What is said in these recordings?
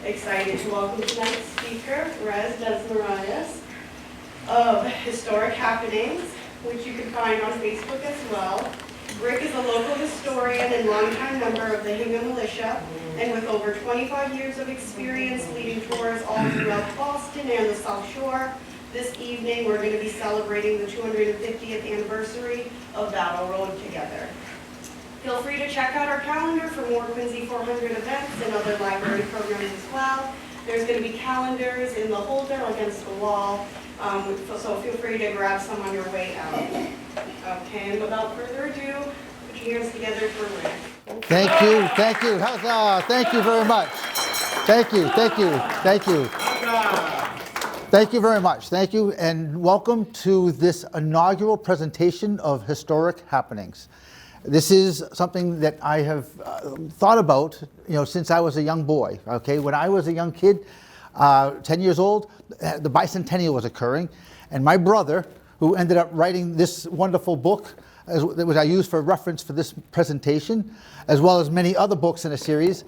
Excited to welcome tonight's speaker, Rez Desmarais of Historic Happenings, which you can find on Facebook as well. Rick is a local historian and longtime member of the Hingham Militia, and with over 25 years of experience leading tours all throughout Boston and the South Shore, this evening we're going to be celebrating the 250th anniversary of Battle Road together. Feel free to check out our calendar for more Quincy 400 events and other library programs as well. There's going to be calendars in the holder against the wall, so feel free to grab some on your way out. Okay, and without further ado, put your hands together for Rick. Thank you. Huzzah. Thank you very much. Thank you. Thank you very much. Thank you, and welcome to this inaugural presentation of Historic Happenings. This is something that I have thought about, since I was a young boy. Okay, when I was a young kid, 10 years old, the bicentennial was occurring, and my brother, who ended up writing this wonderful book, which I used for reference for this presentation, as well as many other books in a series,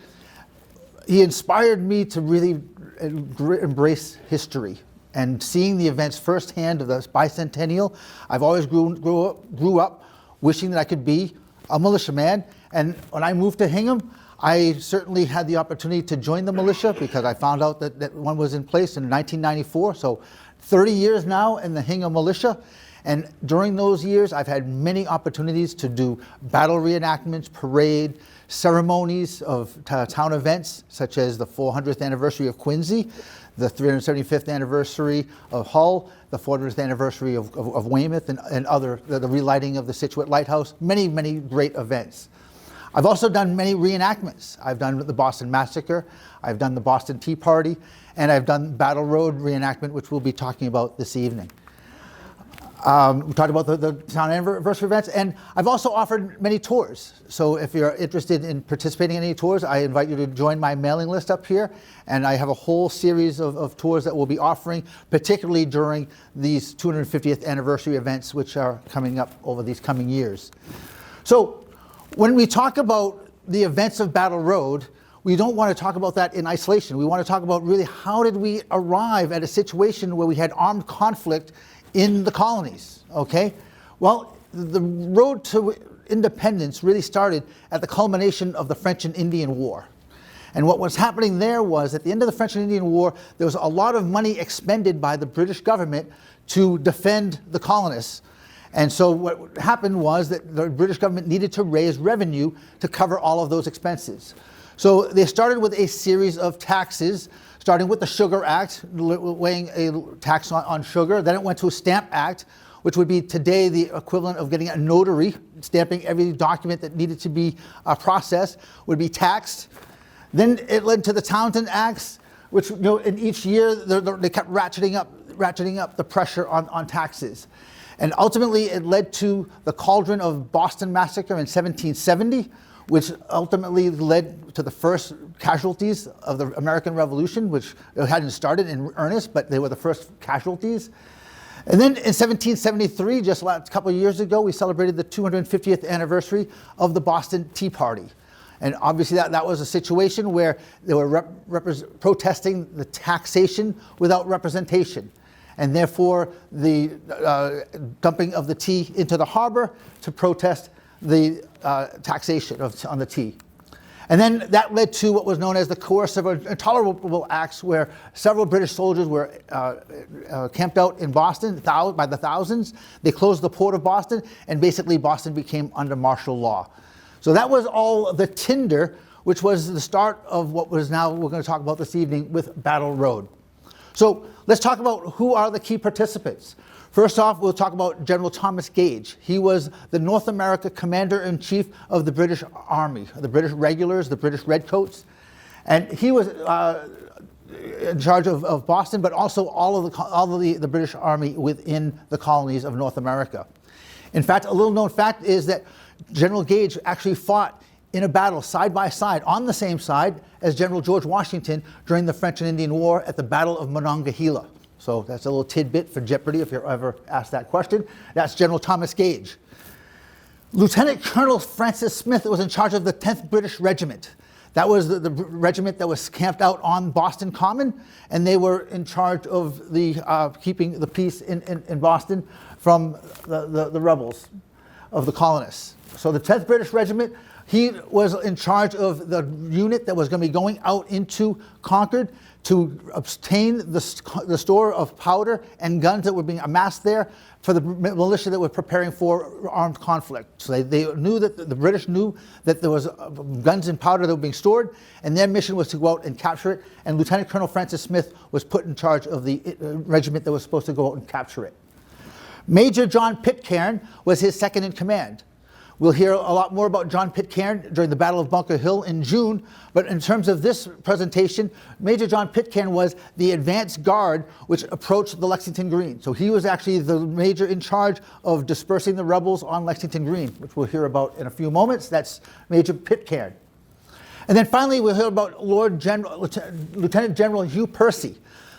he inspired me to really embrace history. And seeing the events firsthand of the bicentennial, I've always grew up wishing that I could be a militiaman. And when I moved to Hingham, I certainly had the opportunity to join the militia because I found out that one was in place in 1994. So 30 years now in the Hingham Militia. And during those years, I've had many opportunities to do battle reenactments, parade, ceremonies of town events, such as the 400th anniversary of Quincy, the 375th anniversary of Hull, the 400th anniversary of Weymouth, and other, the relighting of the Scituate Lighthouse, many, many great events. I've also done many reenactments. I've done the Boston Massacre, I've done the Boston Tea Party, and I've done Battle Road reenactment, which we'll be talking about this evening. We talked about the town anniversary events, and I've also offered many tours. So if you're interested in participating in any tours, I invite you to join my mailing list up here. And I have a whole series of tours that we'll be offering, particularly during these 250th anniversary events, which are coming up over these coming years. So when we talk about the events of Battle Road, we don't want to talk about that in isolation. We want to talk about really how did we arrive at a situation where we had armed conflict in the colonies, okay? Well, the road to independence really started at the culmination of the French and Indian War. And what was happening there was, at the end of the French and Indian War, there was a lot of money expended by the British government to defend the colonists. And so what happened was that the British government needed to raise revenue to cover all of those expenses. So they started with a series of taxes, starting with the Sugar Act, weighing a tax on sugar. Then it went to a Stamp Act, which would be today the equivalent of getting a notary, stamping every document that needed to be processed, would be taxed. Then it led to the Townshend Acts, which in each year they kept ratcheting up the pressure on taxes. And ultimately it led to the Cauldron of Boston Massacre in 1770, which ultimately led to the first casualties of the American Revolution, which hadn't started in earnest, but they were the first casualties. And then in 1773, just a couple of years ago, we celebrated the 250th anniversary of the Boston Tea Party. And obviously that was a situation where they were protesting the taxation without representation, and therefore the dumping of the tea into the harbor to protest the taxation on the tea. And then that led to what was known as the Coercive and Intolerable Acts, where several British soldiers were camped out in Boston by the thousands. They closed the port of Boston, and basically Boston became under martial law. So that was all the tinder, which was the start of what was now we're going to talk about this evening with Battle Road. So let's talk about who are the key participants. First off, we'll talk about General Thomas Gage. He was the North America Commander-in-Chief of the British Army, the British Regulars, the British Redcoats. And he was in charge of Boston, but also all of the British Army within the colonies of North America. In fact, a little known fact is that General Gage actually fought in a battle side by side, on the same side as General George Washington during the French and Indian War at the Battle of Monongahela. So that's a little tidbit for Jeopardy if you're ever asked that question. That's General Thomas Gage. Lieutenant Colonel Francis Smith was in charge of the 10th British Regiment. That was the regiment that was camped out on Boston Common, and they were in charge of the keeping the peace in Boston from the rebels of the colonists. So the 10th British Regiment, he was in charge of the unit that was going to be going out into Concord to obtain the store of powder and guns that were being amassed there for the militia that were preparing for armed conflict. So they knew that the British knew that there was guns and powder that were being stored, and their mission was to go out and capture it. And Lieutenant Colonel Francis Smith was put in charge of the regiment that was supposed to go out and capture it. Major John Pitcairn was his second in command. We'll hear a lot more about John Pitcairn during the Battle of Bunker Hill in June, but in terms of this presentation, Major John Pitcairn was the advance guard which approached the Lexington Green. So he was actually the major in charge of dispersing the rebels on Lexington Green, which we'll hear about in a few moments. That's Major Pitcairn. And then finally, we'll hear about Lieutenant General Hugh Percy,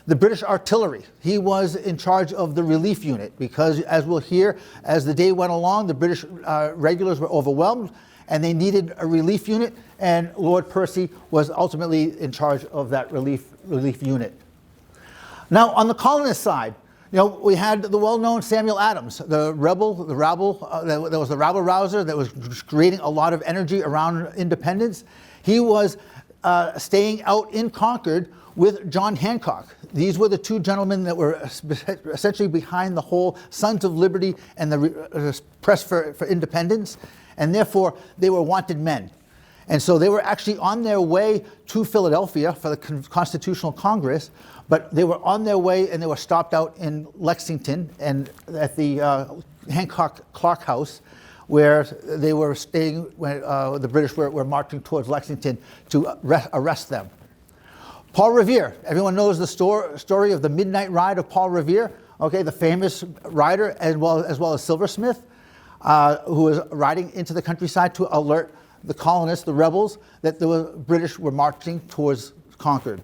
the British artillery. He was in charge of the relief unit because, as we'll hear, as the day went along, the British regulars were overwhelmed and they needed a relief unit, and Lord Percy was ultimately in charge of that relief unit. Now, on the colonist side, we had the well-known Samuel Adams, the rabble, that was the rabble-rouser that was creating a lot of energy around independence. He was staying out in Concord with John Hancock. These were the two gentlemen that were essentially behind the whole Sons of Liberty and the press for independence, and therefore they were wanted men. And so they were actually on their way to Philadelphia for the Constitutional Congress, but they were on their way and they were stopped out in Lexington and at the Hancock Clark House, where they were staying when the British were marching towards Lexington to arrest them. Paul Revere, everyone knows the story of the midnight ride of Paul Revere, okay, the famous rider, as well as Silversmith, who was riding into the countryside to alert the colonists, the rebels, that the British were marching towards Concord.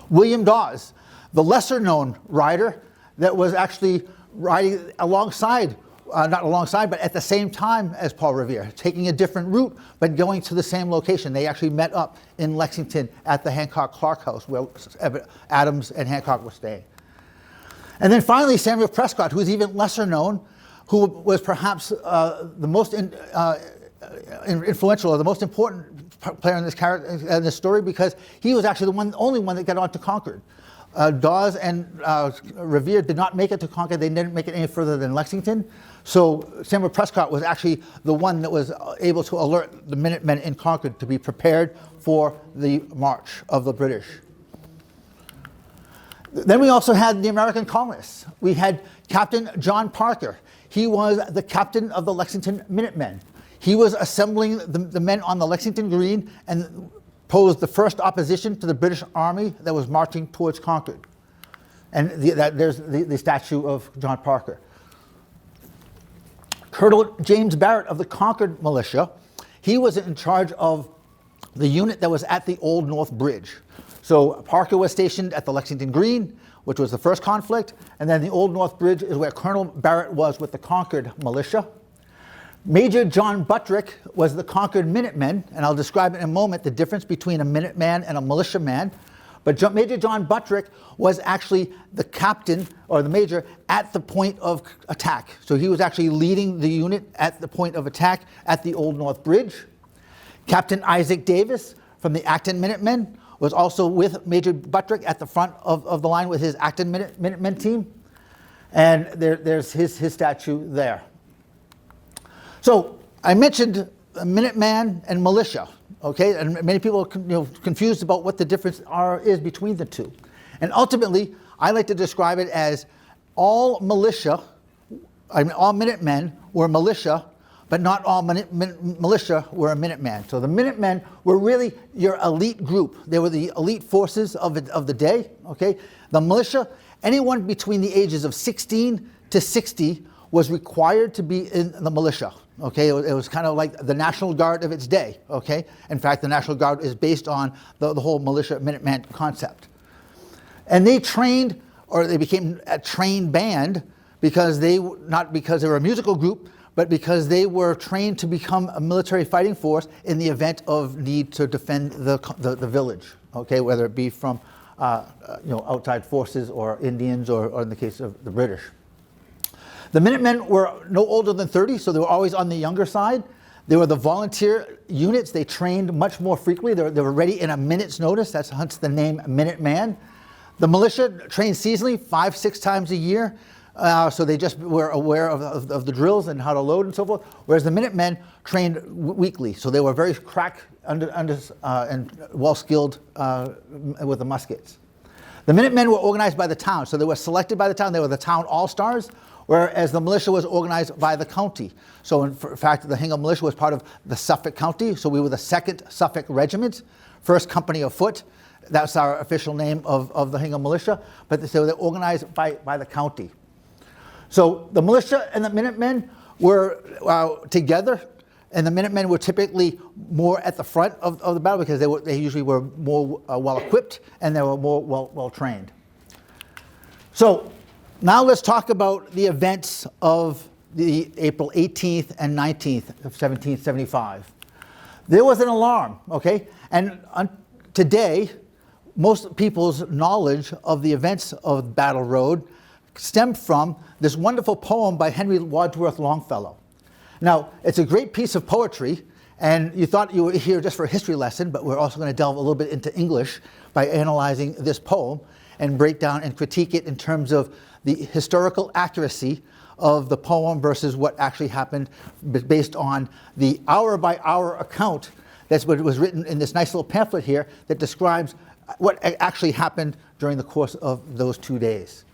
William Dawes, the lesser known rider that was actually riding alongside, not alongside, but at the same time as Paul Revere, taking a different route, but going to the same location. They actually met up in Lexington at the Hancock Clark House, where Adams and Hancock were staying. And then finally, Samuel Prescott, who is even lesser known, who was perhaps the most influential or the most important player in this story, because he was actually the only one that got on to Concord. Dawes and Revere did not make it to Concord. They didn't make it any further than Lexington. So Samuel Prescott was actually the one that was able to alert the Minutemen in Concord to be prepared for the march of the British. Then we also had the American colonists. We had Captain John Parker. He was the captain of the Lexington Minutemen. He was assembling the men on the Lexington Green and posed the first opposition to the British Army that was marching towards Concord. And there's the statue of John Parker. Colonel James Barrett of the Concord Militia, he was in charge of the unit that was at the Old North Bridge. So Parker was stationed at the Lexington Green, which was the first conflict, and then the Old North Bridge is where Colonel Barrett was with the Concord Militia. Major John Buttrick was the Concord Minutemen, and I'll describe in a moment the difference between a Minuteman and a militiaman. But Major John Buttrick was actually the captain, or the major, at the point of attack. So he was actually leading the unit at the point of attack at the Old North Bridge. Captain Isaac Davis from the Acton Minutemen was also with Major Buttrick at the front of the line with his Acton Minutemen team. And there's his statue there. So I mentioned Minuteman and militia, okay? And many people are confused about what the difference is between the two. And ultimately, I like to describe it as all Minutemen were militia, but not all militia were a Minuteman. So the Minutemen were really your elite group. They were the elite forces of the day, okay? The militia, anyone between the ages of 16 to 60 was required to be in the militia. Okay, it was kind of like the National Guard of its day, okay? In fact, the National Guard is based on the whole militia Minuteman concept. And they trained, or they became a trained band, not because they were a musical group, but because they were trained to become a military fighting force in the event of need to defend the village, okay, whether it be from outside forces or Indians or in the case of the British. The Minutemen were no older than 30, so they were always on the younger side. They were the volunteer units. They trained much more frequently. They were ready in a minute's notice. That's hence the name Minuteman. The militia trained seasonally 5-6 times a year. So they just were aware of the drills and how to load and so forth, whereas the Minutemen trained weekly. So they were very crack and well-skilled with the muskets. The Minutemen were organized by the town, so they were selected by the town. They were the town all-stars, whereas the militia was organized by the county. So in fact, the Hingham Militia was part of the Suffolk County, so we were the 2nd Suffolk Regiment, 1st Company of Foot. That's our official name of the Hingham Militia, but so they're organized by the county. So the militia and the Minutemen were together, and the Minutemen were typically more at the front of the battle because they usually were more well-equipped and they were more well-trained. So now let's talk about the events of the April 18th and 19th of 1775. There was an alarm, okay? And today, most people's knowledge of the events of Battle Road stemmed from this wonderful poem by Henry Wadsworth Longfellow. Now, it's a great piece of poetry, and you thought you were here just for a history lesson, but we're also going to delve a little bit into English by analyzing this poem and break down and critique it in terms of the historical accuracy of the poem versus what actually happened based on the hour-by-hour account that's what was written in this nice little pamphlet here that describes what actually happened during the course of those 2 days.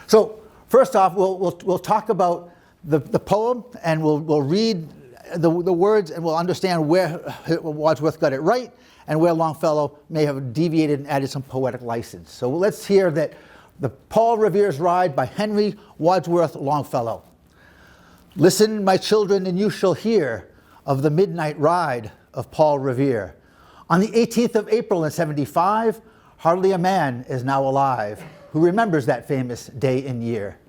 So first off, we'll talk about the poem, and we'll read the words, and we'll understand where Wadsworth got it right and where Longfellow may have deviated and added some poetic license. So let's hear that the Paul Revere's Ride by Henry Wadsworth Longfellow. Listen, my children, and you shall hear of the midnight ride of Paul Revere. On the 18th of April in 75, hardly a man is now alive who remembers that famous day and year.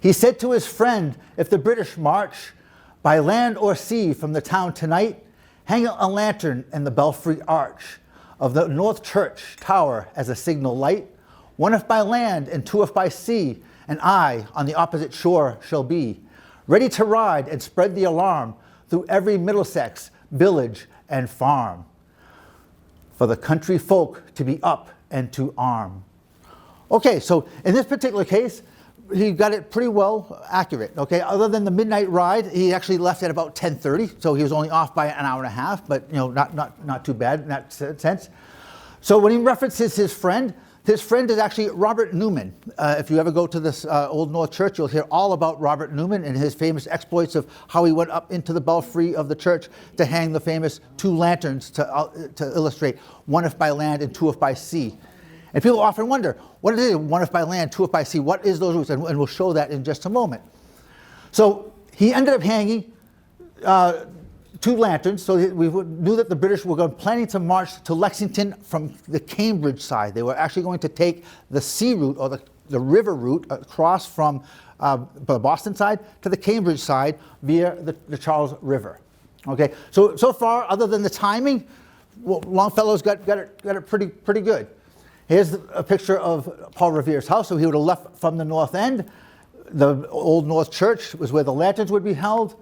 He said to his friend, if the British march by land or sea from the town tonight, hang a lantern in the belfry arch of the North Church tower as a signal light, one if by land and two if by sea, and I on the opposite shore shall be, ready to ride and spread the alarm through every Middlesex village and farm, for the country folk to be up and to arm. Okay, so in this particular case, he got it pretty well accurate, okay? Other than the midnight ride, he actually left at about 10:30, so he was only off by an hour and a half, but not too bad in that sense. So when he references his friend is actually Robert Newman. If you ever go to this Old North Church, you'll hear all about Robert Newman and his famous exploits of how he went up into the belfry of the church to hang the famous two lanterns to illustrate one if by land and two if by sea. And people often wonder, what is it, one if by land, two if by sea? What is those routes? And we'll show that in just a moment. So he ended up hanging two lanterns, so we knew that the British were planning to march to Lexington from the Cambridge side. They were actually going to take the sea route or the river route across from the Boston side to the Cambridge side via the Charles River. Okay, so far, other than the timing, Longfellow's got it pretty good. Here's a picture of Paul Revere's house. So he would have left from the north end. The Old North Church was where the lanterns would be held.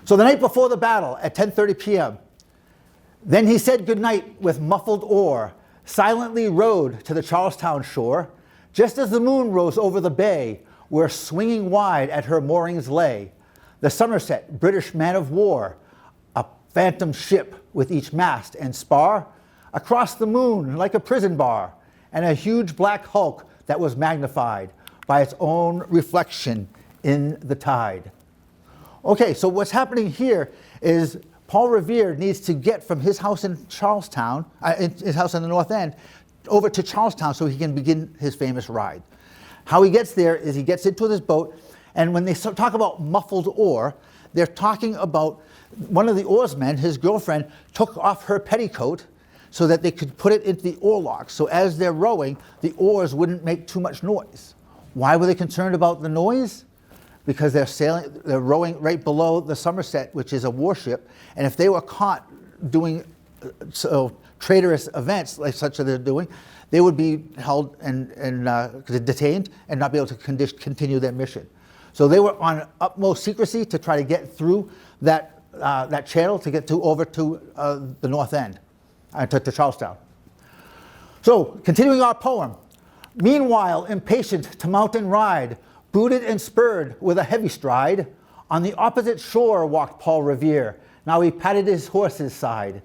So the night before the battle at 10:30 p.m., then he said goodnight with muffled oar, silently rowed to the Charlestown shore, just as the moon rose over the bay, where swinging wide at her moorings lay the Somerset British man of war, a phantom ship with each mast and spar, across the moon like a prison bar, and a huge black hulk that was magnified by its own reflection in the tide. Okay, so what's happening here is Paul Revere needs to get from his house in Charlestown, his house in the North End, over to Charlestown so he can begin his famous ride. How he gets there is he gets into his boat, and when they talk about muffled oar, they're talking about one of the oarsmen, his girlfriend, took off her petticoat so that they could put it into the oarlocks. So as they're rowing, the oars wouldn't make too much noise. Why were they concerned about the noise? because they're rowing right below the Somerset, which is a warship, and if they were caught doing traitorous events like such that they're doing, they would be held and detained and not be able to continue their mission. So they were on utmost secrecy to try to get through that channel to get over to the north end, to Charlestown. So continuing our poem. Meanwhile, impatient to mount and ride, booted and spurred with a heavy stride, on the opposite shore walked Paul Revere. Now he patted his horse's side.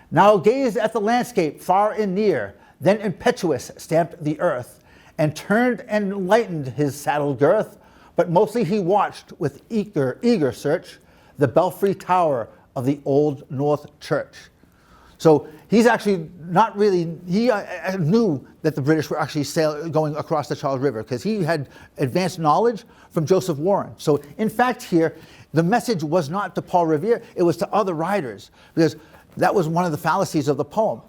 Now gazed at the landscape far and near, then impetuous stamped the earth, and turned and lightened his saddle girth, but mostly he watched with eager search the belfry tower of the Old North Church. So he's actually not really, he knew that the British were actually going across the Charles River because he had advanced knowledge from Joseph Warren. So in fact here, the message was not to Paul Revere, it was to other riders, because that was one of the fallacies of the poem.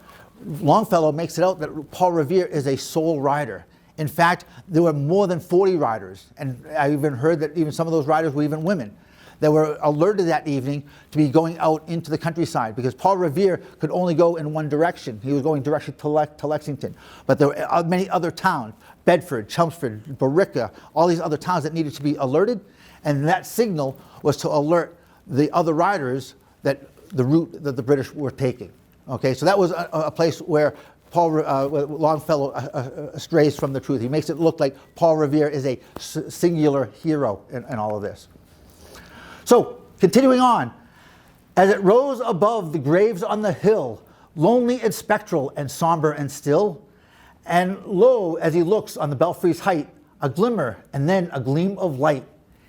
Longfellow makes it out that Paul Revere is a sole rider. In fact, there were more than 40 riders, and I even heard that even some of those riders were even women, that were alerted that evening to be going out into the countryside, because Paul Revere could only go in one direction. He was going directly to Lexington. But there were many other towns, Bedford, Chelmsford, Barica, all these other towns that needed to be alerted, and that signal was to alert the other riders that the route that the British were taking. Okay, so that was a place where Longfellow strays from the truth. He makes it look like Paul Revere is a singular hero in all of this. So, continuing on, as it rose above the graves on the hill, lonely and spectral and somber and still, and lo, as he looks on the belfry's height, a glimmer and then a gleam of light.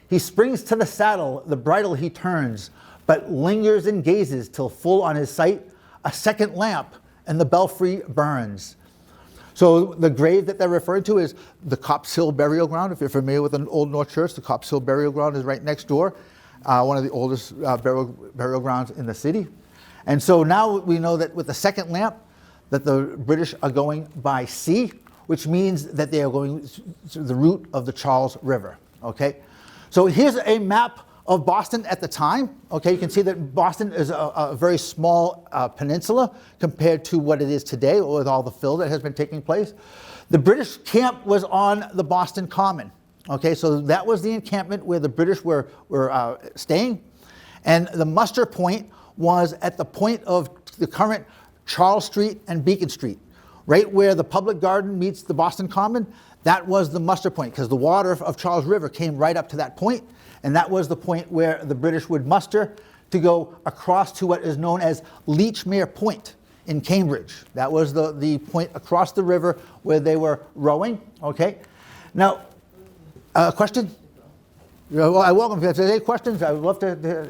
He springs to the saddle, the bridle he turns, but lingers and gazes till full on his sight, a second lamp and the belfry burns. So the grave that they're referring to is the Copp's Hill Burial Ground. If you're familiar with an Old North Church, the Copp's Hill Burial Ground is right next door. One of the oldest burial grounds in the city. And so now we know that with the second lamp, that the British are going by sea, which means that they are going through the route of the Charles River, okay? So here's a map of Boston at the time, okay? You can see that Boston is a very small peninsula compared to what it is today with all the fill that has been taking place. The British camp was on the Boston Common. Okay, so that was the encampment where the British were staying. And the muster point was at the point of the current Charles Street and Beacon Street. Right where the Public Garden meets the Boston Common, that was the muster point, because the water of Charles River came right up to that point, and that was the point where the British would muster to go across to what is known as Lechmere Point in Cambridge. That was the point across the river where they were rowing, okay? Now, question? Well, I welcome if there's any questions. I would love to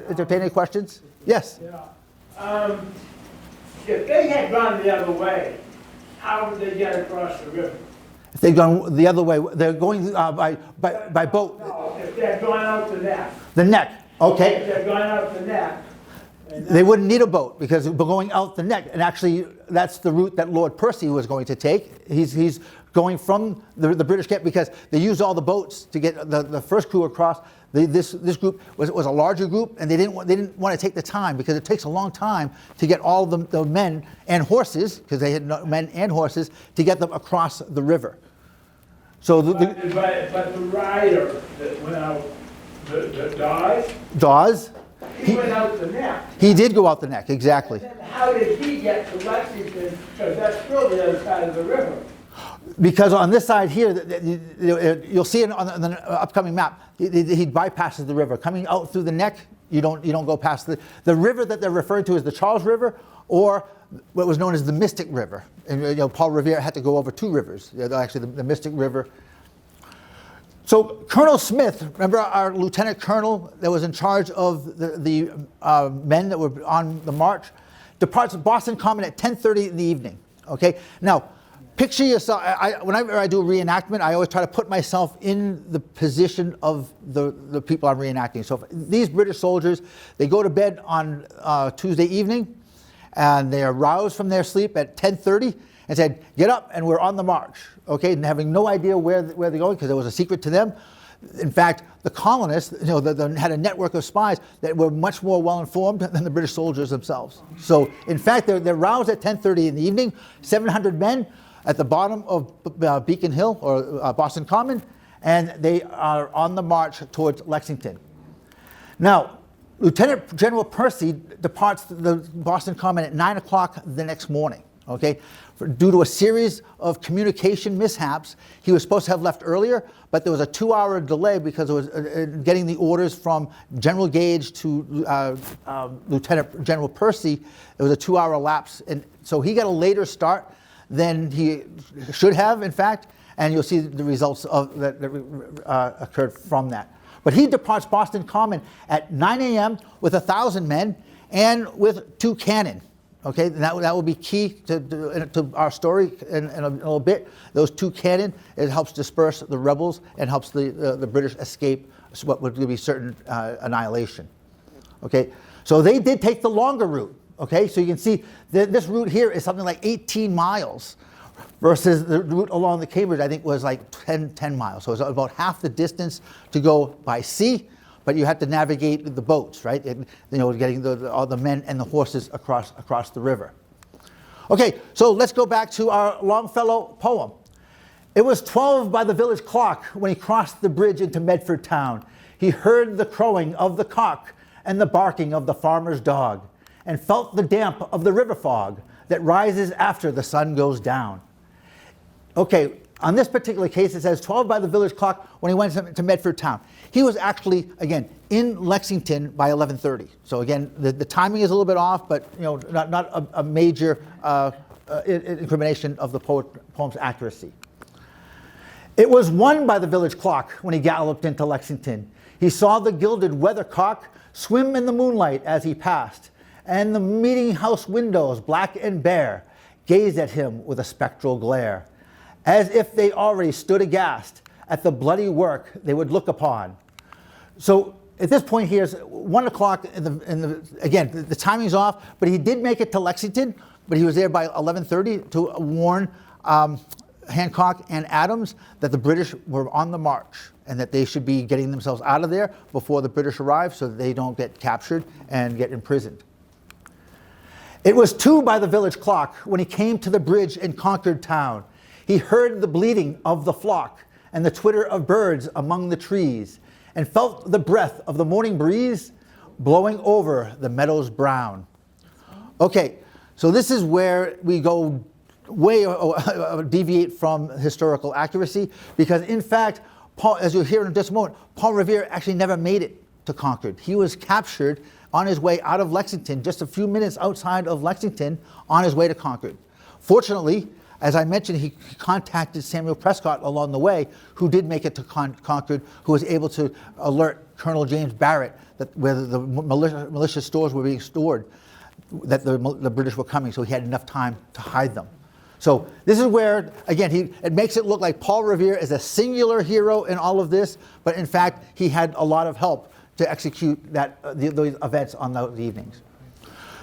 entertain any questions. Yes? Yeah. If they had gone the other way, how would they get across the river? If they'd gone the other way, they're going by boat. No, if they had gone out the neck. The neck, okay. If they had gone out the neck. They wouldn't need a boat because we're going out the neck. And actually, that's the route that Lord Percy was going to take. He's going from the British camp because they used all the boats to get the first crew across. This group was a larger group, and they didn't want to take the time because it takes a long time to get all the men and horses, because they had men and horses, to get them across the river. So But the rider that went out, the Dawes, he went out the neck. he did go out the neck, exactly. And then how did he get to Lexington? Because that's still the other side of the river. Because on this side here, you'll see it on the upcoming map, he bypasses the river. Coming out through the neck, you don't go past the river that they're referring to as the Charles River, or what was known as the Mystic River. And Paul Revere had to go over two rivers, actually the Mystic River. So Colonel Smith, remember our lieutenant colonel that was in charge of the men that were on the march, departs Boston Common at 10:30 in the evening. Okay, now picture yourself. Whenever I do a reenactment, I always try to put myself in the position of the people I'm reenacting. So these British soldiers, they go to bed on Tuesday evening, and they are roused from their sleep at 10:30 and said, "Get up, and we're on the march." Okay, and having no idea where they're going because it was a secret to them. In fact, the colonists, had a network of spies that were much more well-informed than the British soldiers themselves. So, in fact, they're roused at 10:30 in the evening, 700 men at the bottom of Beacon Hill, or Boston Common, and they are on the march towards Lexington. Now, Lieutenant General Percy departs the Boston Common at 9 o'clock the next morning, okay? Due to a series of communication mishaps, he was supposed to have left earlier, but there was a 2-hour delay because it was getting the orders from General Gage to Lieutenant General Percy. It was a 2-hour lapse, and so he got a later start than he should have, in fact, and you'll see the results of that occurred from that. But he departs Boston Common at 9 a.m. with 1,000 men and with 2 cannon. Okay, and that will be key to our story in a little bit. Those 2 cannon, it helps disperse the rebels and helps the British escape what would be certain annihilation. Okay, so they did take the longer route. Okay, so you can see that this route here is something like 18 miles versus the route along the Cambridge, I think, was like 10 miles. So it's about half the distance to go by sea, but you had to navigate the boats, right? And, getting all the men and the horses across the river. Okay, so let's go back to our Longfellow poem. It was 12 by the village clock when he crossed the bridge into Medford town. He heard the crowing of the cock and the barking of the farmer's dog, and felt the damp of the river fog that rises after the sun goes down. Okay, on this particular case, it says 12 by the village clock when he went to Medford town. He was actually, again, in Lexington by 11:30. So again, the timing is a little bit off, but not a major incrimination of the poem's accuracy. It was 1 by the village clock when he galloped into Lexington. He saw the gilded weathercock swim in the moonlight as he passed, and the meeting house windows, black and bare, gazed at him with a spectral glare, as if they already stood aghast at the bloody work they would look upon. So at this point here is 1 o'clock, again, the timing's off, but he did make it to Lexington, but he was there by 11:30 to warn Hancock and Adams that the British were on the march and that they should be getting themselves out of there before the British arrive so that they don't get captured and get imprisoned. It was 2 by the village clock when he came to the bridge in Concord town. He heard the bleating of the flock and the twitter of birds among the trees, and felt the breath of the morning breeze blowing over the meadows brown. Okay, so this is where we go way deviate from historical accuracy, because in fact, Paul, as you'll hear in just a moment, Paul Revere actually never made it to Concord. He was captured on his way out of Lexington, just a few minutes outside of Lexington, on his way to Concord. Fortunately, as I mentioned, he contacted Samuel Prescott along the way, who did make it to Concord, who was able to alert Colonel James Barrett that where the militia stores were being stored, that the British were coming, so he had enough time to hide them. So this is where, again, it makes it look like Paul Revere is a singular hero in all of this, but in fact, he had a lot of help to execute those events on those evenings.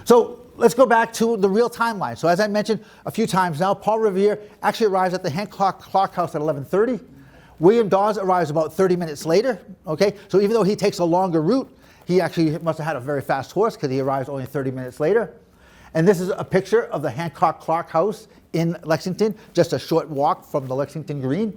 So let's go back to the real timeline. So as I mentioned a few times now, Paul Revere actually arrives at the Hancock Clock House at 11:30. William Dawes arrives about 30 minutes later. Okay, so even though he takes a longer route, he actually must have had a very fast horse because he arrives only 30 minutes later. And this is a picture of the Hancock Clock House in Lexington, just a short walk from the Lexington Green.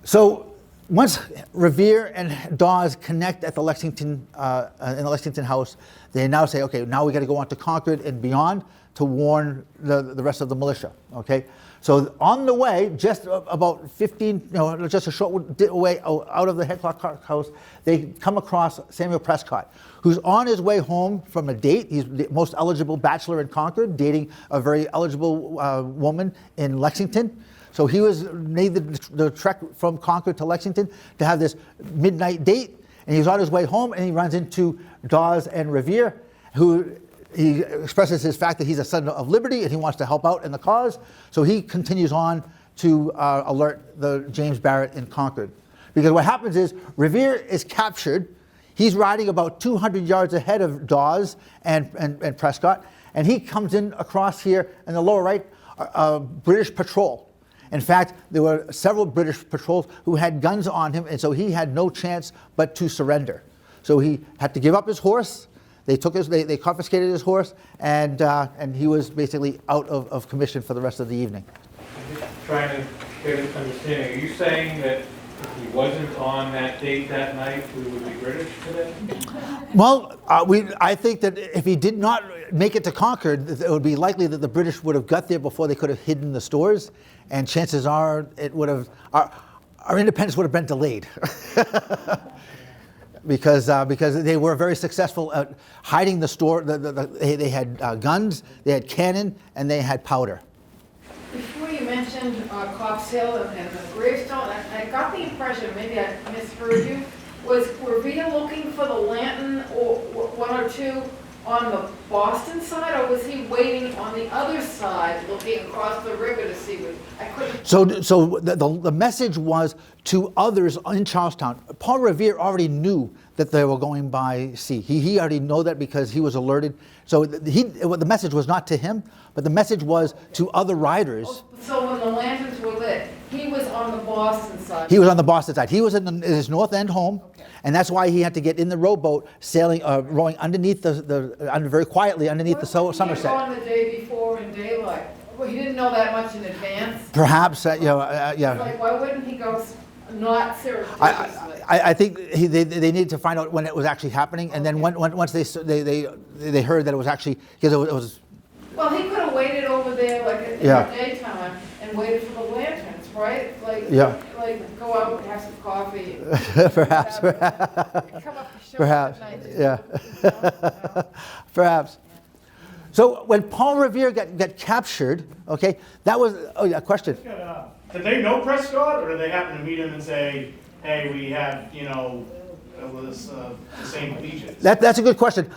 So once Revere and Dawes connect at the Lexington, in the Lexington house, they now say, okay, now we got to go on to Concord and beyond to warn the rest of the militia. Okay, so on the way, just about 15, just a short way out of the Hancock house, they come across Samuel Prescott, who's on his way home from a date. He's the most eligible bachelor in Concord, dating a very eligible woman in Lexington. So he made the trek from Concord to Lexington to have this midnight date, and he was on his way home, and he runs into Dawes and Revere, who he expresses his fact that he's a son of liberty and he wants to help out in the cause. So he continues on to alert the James Barrett in Concord. Because what happens is Revere is captured. He's riding about 200 yards ahead of Dawes and Prescott, and he comes in across here in the lower right, British patrol. In fact, there were several British patrols who had guns on him, and so he had no chance but to surrender. So he had to give up his horse. They confiscated his horse, and he was basically out of commission for the rest of the evening. I'm just trying to get an understanding. Are you saying that if he wasn't on that date that night, we would be British today? Well, I think that if he did not make it to Concord, it would be likely that the British would have got there before they could have hidden the stores, and chances are it would have our independence would have been delayed. Because they were very successful at hiding the store. They had guns, they had cannon, and they had powder. Before you mentioned Copp's Hill and the gravestone, I got the impression, maybe I misheard you, were Vita looking for the lantern or one or two on the Boston side, or was he waiting on the other side, looking across the river to see what, I couldn't. So the message was to others in Charlestown. Paul Revere already knew that they were going by sea. He already knew that because he was alerted. So the message was not to him, but the message was to other riders. So when the lanterns were lit, he was on the Boston side. He was on the Boston side. He was in his North End home, and that's why he had to get in the rowboat, rowing underneath very quietly underneath the Somerset. He had gone the day before in daylight. Well, he didn't know that much in advance. Perhaps, yeah. Like, why wouldn't he go not surreptitiously? I think they needed to find out when it was actually happening, and then once they heard that it was actually, because it was. Well, he could have waited over there like in the daytime and waited for the lanterns, right? Like go out and have some coffee. Perhaps. Come up to show Perhaps. at night. Yeah. Perhaps. So when Paul Revere got captured, okay, that was a question. Did they know Prescott, or did they happen to meet him and say, "Hey, we have, the same allegiance"? That's a good question.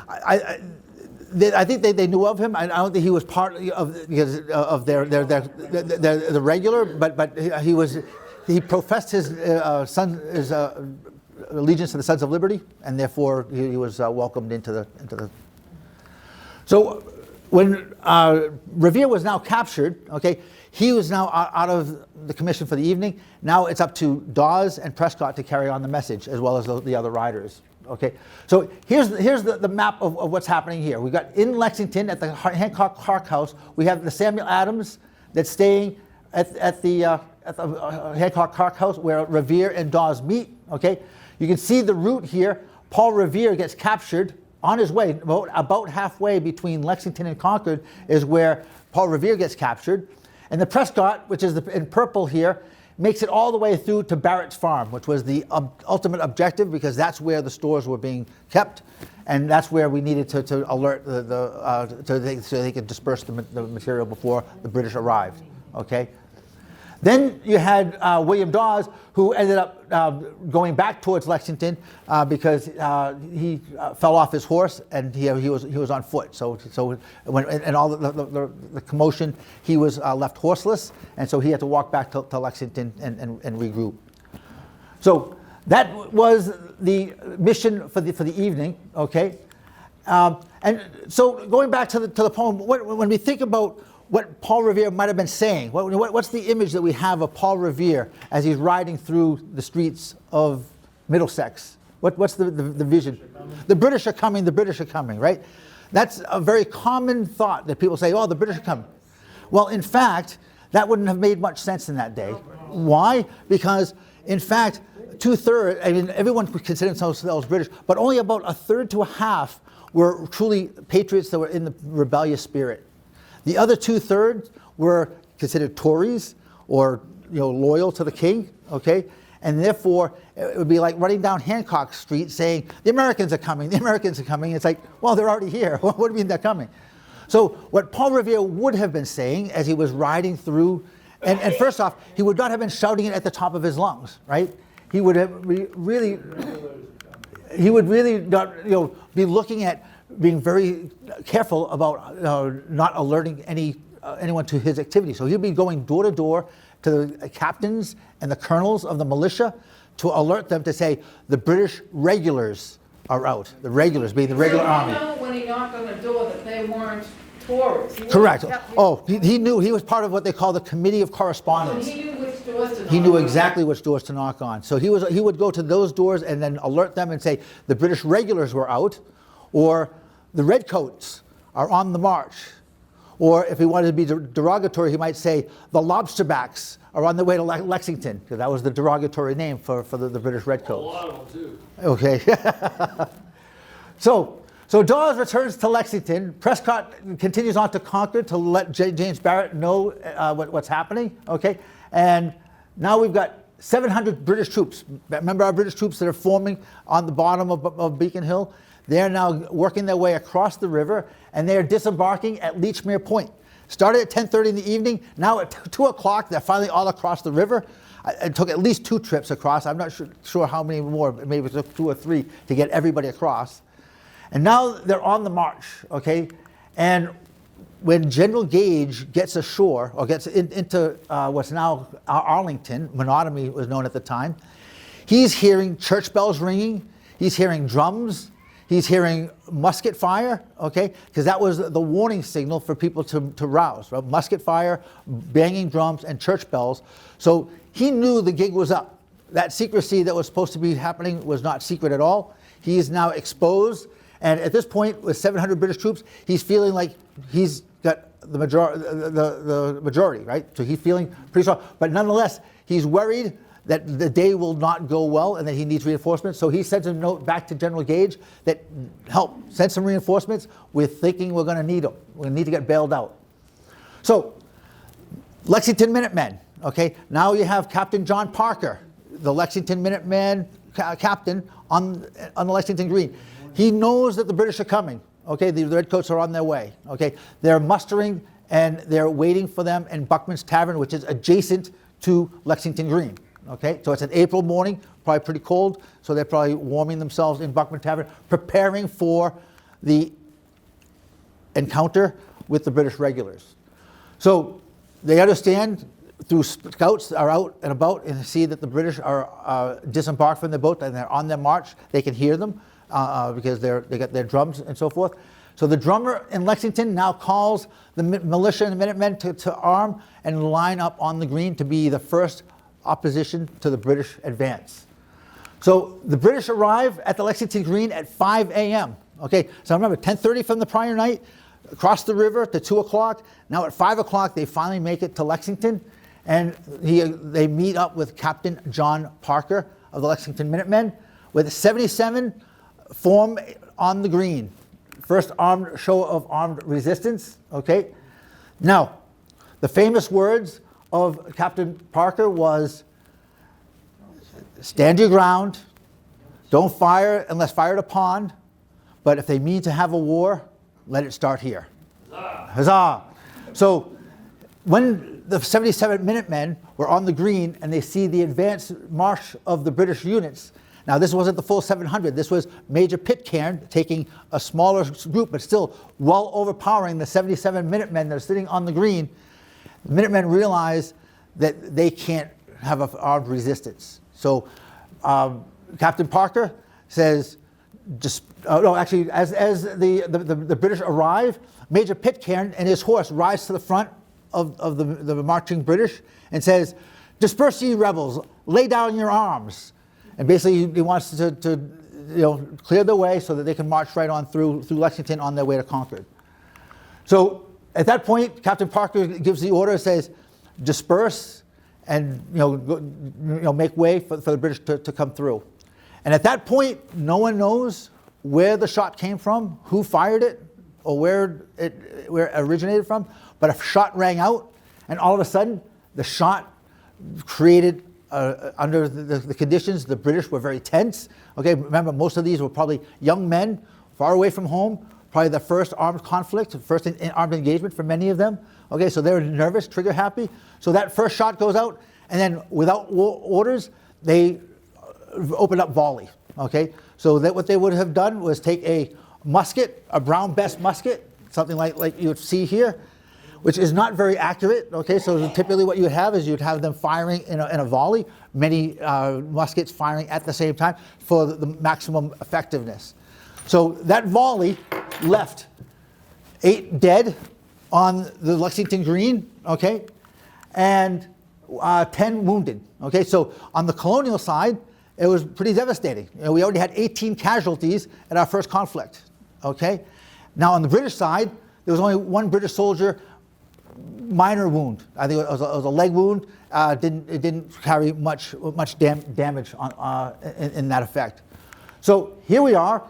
I think they knew of him. I don't think he was part of the regular, but he professed his allegiance to the Sons of Liberty, and therefore he was welcomed into the. So when Revere was now captured, okay, he was now out of the commission for the evening. Now it's up to Dawes and Prescott to carry on the message, as well as the other riders. Okay, so here's the map of what's happening here. We've got in Lexington at the Hancock Park House, we have the Samuel Adams that's staying at the Hancock Park House where Revere and Dawes meet. Okay, you can see the route here. Paul Revere gets captured on his way, about halfway between Lexington and Concord is where Paul Revere gets captured. And the Prescott, which is in purple here, makes it all the way through to Barrett's Farm, which was the ultimate objective, because that's where the stores were being kept, and that's where we needed to alert so they could disperse the material before the British arrived. Okay. Then you had William Dawes, who ended up going back towards Lexington because he fell off his horse and he was on foot. So when and all the commotion, he was left horseless, and so he had to walk back to Lexington and regroup. So that was the mission for the evening. Okay, and so going back to the poem, when we think about what Paul Revere might have been saying. What's the image that we have of Paul Revere as he's riding through the streets of Middlesex? What's the vision? The British are coming, the British are coming, right? That's a very common thought that people say, oh, the British are coming. Well, in fact, that wouldn't have made much sense in that day. Why? Because, in fact, 2/3, I mean, everyone could consider themselves British, but only about 1/3 to a half were truly patriots that were in the rebellious spirit. The other 2/3 were considered Tories or loyal to the king, okay? And therefore, it would be like running down Hancock Street saying, the Americans are coming, the Americans are coming. It's like, well, they're already here. What do you mean they're coming? So what Paul Revere would have been saying as he was riding through, and first off, he would not have been shouting it at the top of his lungs, right? He would have really not, be looking at being very careful about not alerting anyone to his activity. So he'd be going door to door to the captains and the colonels of the militia to alert them to say, the British regulars are out. The regulars being the regular army. Did he know when he knocked on the door that they weren't forwards. He Correct. wouldn't tell- Oh, he knew, he was part of what they call the Committee of So Correspondence. he knew which doors to knock He knew on. exactly which doors to knock on. So he would go to those doors and then alert them and say, the British regulars were out, or the redcoats are on the march. Or if he wanted to be derogatory, he might say, the lobsterbacks are on their way to Lexington, because that was the derogatory name for the British redcoats. A lot of them too. Okay. So Dawes returns to Lexington. Prescott continues on to Concord to let James Barrett know what's happening. Okay, and now we've got 700 British troops. Remember our British troops that are forming on the bottom of Beacon Hill? They're now working their way across the river, and they are disembarking at Leechmere Point. Started at 10:30 in the evening. Now at 2 o'clock, they're finally all across the river. It took at least 2 trips across. I'm not sure how many more. Maybe it took 2 or 3 to get everybody across. And now they're on the march, okay? And when General Gage gets ashore, or gets into what's now Arlington, Menotomy was known at the time, he's hearing church bells ringing, he's hearing drums, he's hearing musket fire, okay? Because that was the warning signal for people to rouse, right? Musket fire, banging drums, and church bells. So he knew the gig was up. That secrecy that was supposed to be happening was not secret at all. He is now exposed. And at this point, with 700 British troops, he's feeling like he's got the majority, right? So he's feeling pretty strong. But nonetheless, he's worried that the day will not go well and that he needs reinforcements. So he sends a note back to General Gage that, help, send some reinforcements. We're thinking we're going to need them. We're going to need to get bailed out. So Lexington Minutemen, okay? Now you have Captain John Parker, the Lexington Minutemen captain on the Lexington Green. He knows that the British are coming, okay? The redcoats are on their way, okay? They're mustering and they're waiting for them in Buckman's Tavern, which is adjacent to Lexington Green, okay? So it's an April morning, probably pretty cold, so they're probably warming themselves in Buckman Tavern, preparing for the encounter with the British regulars. So they understand through scouts are out and about and see that the British are disembarked from their boat and they're on their march. They can hear them. Because they got their drums and so forth. So the drummer in Lexington now calls the militia and the Minutemen to arm and line up on the green to be the first opposition to the British advance. So the British arrive at the Lexington Green at 5 a.m. Okay, so remember 10:30 from the prior night, across the river to 2 o'clock. Now at 5 o'clock they finally make it to Lexington, and they meet up with Captain John Parker of the Lexington Minutemen with 77 form on the green. First armed show of armed resistance, okay? Now, the famous words of Captain Parker was, stand your ground, don't fire unless fired upon, but if they mean to have a war, let it start here. Huzzah! So, when the 77 Minutemen were on the green and they see the advance march of the British units, now, this wasn't the full 700. This was Major Pitcairn taking a smaller group, but still well overpowering the 77 Minutemen that are sitting on the green. The Minutemen realize that they can't have an armed resistance. So Captain Parker says, as the British arrive, Major Pitcairn and his horse rise to the front of the marching British and says, disperse ye rebels, lay down your arms. And basically, he wants to clear the way so that they can march right on through Lexington on their way to Concord. So at that point, Captain Parker gives the order, says, disperse and make way for the British to come through. And at that point, no one knows where the shot came from, who fired it, or where it originated from. But a shot rang out, and all of a sudden, the shot created. Under the conditions, the British were very tense. Okay, remember, most of these were probably young men, far away from home, probably the first armed conflict, first armed engagement for many of them. Okay, so they were nervous, trigger happy. So that first shot goes out, and then without orders, they opened up volley. Okay, so that what they would have done was take a musket, a Brown Bess musket, something like you would see here, which is not very accurate, okay? So typically what you would have is you'd have them firing in a volley, many muskets firing at the same time for the maximum effectiveness. So that volley left 8 dead on the Lexington Green, okay, and 10 wounded, okay? So on the colonial side, it was pretty devastating. You know, we already had 18 casualties at our first conflict, okay? Now on the British side, there was only one British soldier, minor wound. I think it was a leg wound. It didn't carry much damage on, in that effect. So here we are.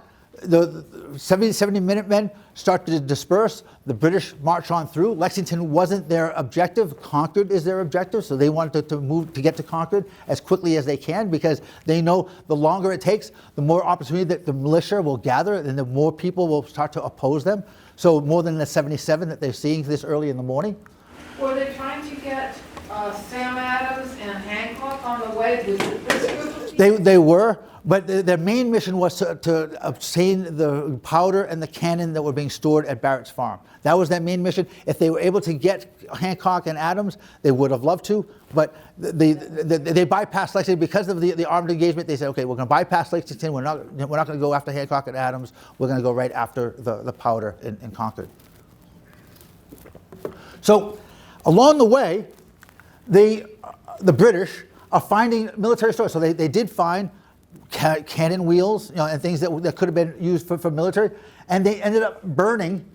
The 70 Minutemen start to disperse. The British march on through. Lexington wasn't their objective. Concord is their objective. So they wanted to move to get to Concord as quickly as they can, because they know the longer it takes, the more opportunity that the militia will gather, and the more people will start to oppose them. So more than the 77 that they're seeing this early in the morning. Were they trying to get Sam Adams and Hancock on the way? Was it this group of people? They were, but their main mission was to obtain the powder and the cannon that were being stored at Barrett's Farm. That was their main mission. If they were able to get Hancock and Adams, they would have loved to, but they bypassed Lexington because of the armed engagement. They said, okay, we're going to bypass Lexington. We're not going to go after Hancock and Adams. We're going to go right after the powder in Concord. So along the way, the British are finding military stores. So they did find cannon wheels, and things that could have been used for military, and they ended up burning